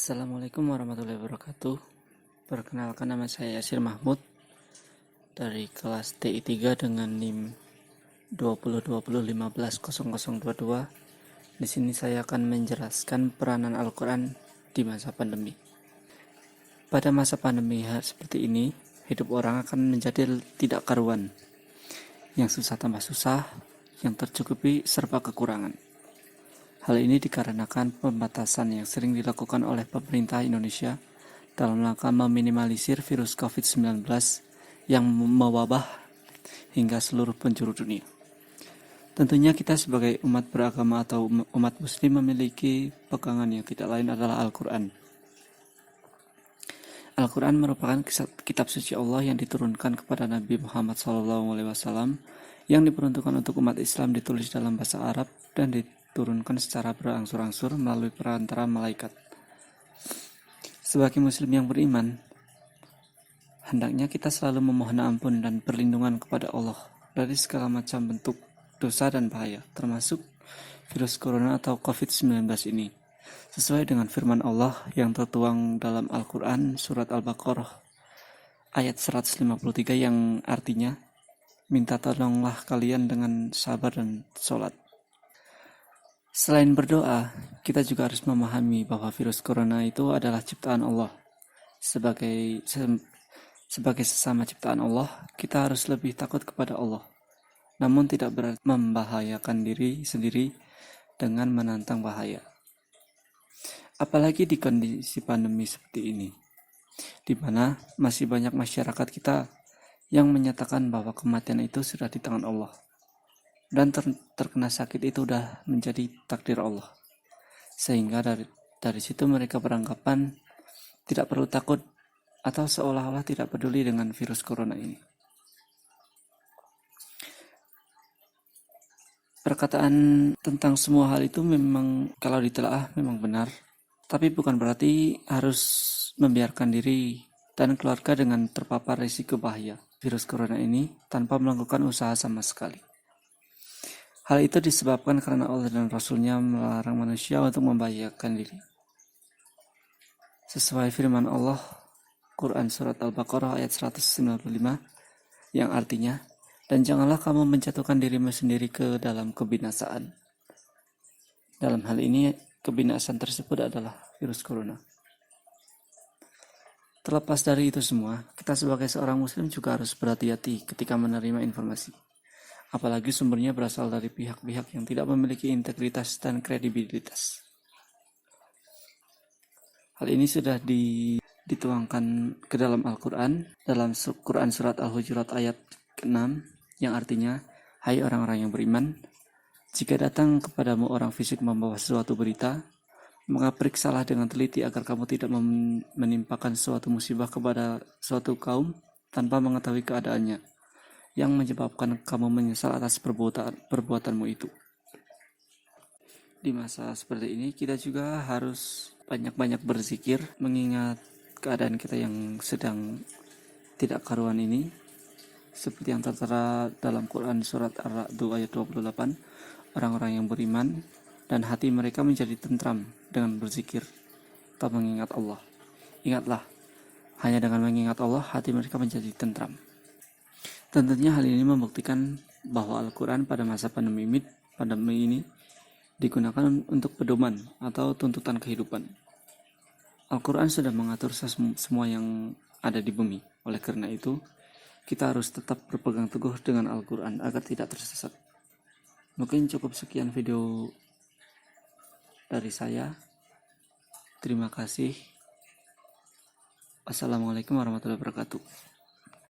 Assalamualaikum warahmatullahi wabarakatuh. Perkenalkan, nama saya Yasir Mahmud dari kelas TI 3 dengan NIM 2020150022. Di sini saya akan menjelaskan peranan Al-Quran di masa pandemi. Pada masa pandemi seperti ini, hidup orang akan menjadi tidak karuan, yang susah tambah susah, yang tercukupi serba kekurangan. Hal ini dikarenakan pembatasan yang sering dilakukan oleh pemerintah Indonesia dalam rangka meminimalisir virus COVID-19 yang mewabah hingga seluruh penjuru dunia. Tentunya kita sebagai umat beragama atau umat muslim memiliki pegangan yang tidak lain adalah Al-Quran. Al-Quran merupakan kitab suci Allah yang diturunkan kepada Nabi Muhammad SAW yang diperuntukkan untuk umat Islam, ditulis dalam bahasa Arab dan diturunkan secara berangsur-angsur melalui perantara malaikat. Sebagai muslim yang beriman, hendaknya kita selalu memohon ampun dan perlindungan kepada Allah dari segala macam bentuk dosa dan bahaya, termasuk virus corona atau COVID-19 ini, sesuai dengan firman Allah yang tertuang dalam Al-Quran surat Al-Baqarah ayat 153 yang artinya, minta tolonglah kalian dengan sabar dan sholat. Selain berdoa, kita juga harus memahami bahwa virus corona itu adalah ciptaan Allah. Sebagai sesama ciptaan Allah, kita harus lebih takut kepada Allah, namun tidak berarti membahayakan diri sendiri dengan menantang bahaya. Apalagi di kondisi pandemi seperti ini, di mana masih banyak masyarakat kita yang menyatakan bahwa kematian itu sudah di tangan Allah, dan terkena sakit itu sudah menjadi takdir Allah. Sehingga dari situ mereka beranggapan tidak perlu takut atau seolah-olah tidak peduli dengan virus corona ini. Perkataan tentang semua hal itu memang kalau ditelaah memang benar, tapi bukan berarti harus membiarkan diri dan keluarga dengan terpapar risiko bahaya virus corona ini tanpa melakukan usaha sama sekali. Hal itu disebabkan karena Allah dan Rasul-Nya melarang manusia untuk membahayakan diri. Sesuai firman Allah, Quran Surat Al-Baqarah ayat 195, yang artinya, dan janganlah kamu menjatuhkan dirimu sendiri ke dalam kebinasaan. Dalam hal ini, kebinasaan tersebut adalah virus corona. Terlepas dari itu semua, kita sebagai seorang muslim juga harus berhati-hati ketika menerima informasi. Apalagi sumbernya berasal dari pihak-pihak yang tidak memiliki integritas dan kredibilitas. Hal ini sudah dituangkan ke dalam Al-Quran, dalam Quran Surat Al-Hujurat ayat 6, yang artinya, hai orang-orang yang beriman, jika datang kepadamu orang fisik membawa suatu berita, maka periksalah dengan teliti agar kamu tidak menimpakan suatu musibah kepada suatu kaum tanpa mengetahui keadaannya, yang menyebabkan kamu menyesal atas perbuatanmu itu. Di masa seperti ini, kita juga harus banyak-banyak berzikir, mengingat keadaan kita yang sedang tidak karuan ini, seperti yang tertera dalam Quran Surat Ar-Ra'd ayat 28, orang-orang yang beriman dan hati mereka menjadi tentram dengan berzikir atau mengingat Allah. Ingatlah, hanya dengan mengingat Allah, hati mereka menjadi tentram. Tentunya hal ini membuktikan bahwa Al-Quran pada masa pandemi ini digunakan untuk pedoman atau tuntutan kehidupan. Al-Quran sudah mengatur semua yang ada di bumi. Oleh karena itu, kita harus tetap berpegang teguh dengan Al-Quran agar tidak tersesat. Mungkin cukup sekian video dari saya. Terima kasih. Assalamualaikum warahmatullahi wabarakatuh.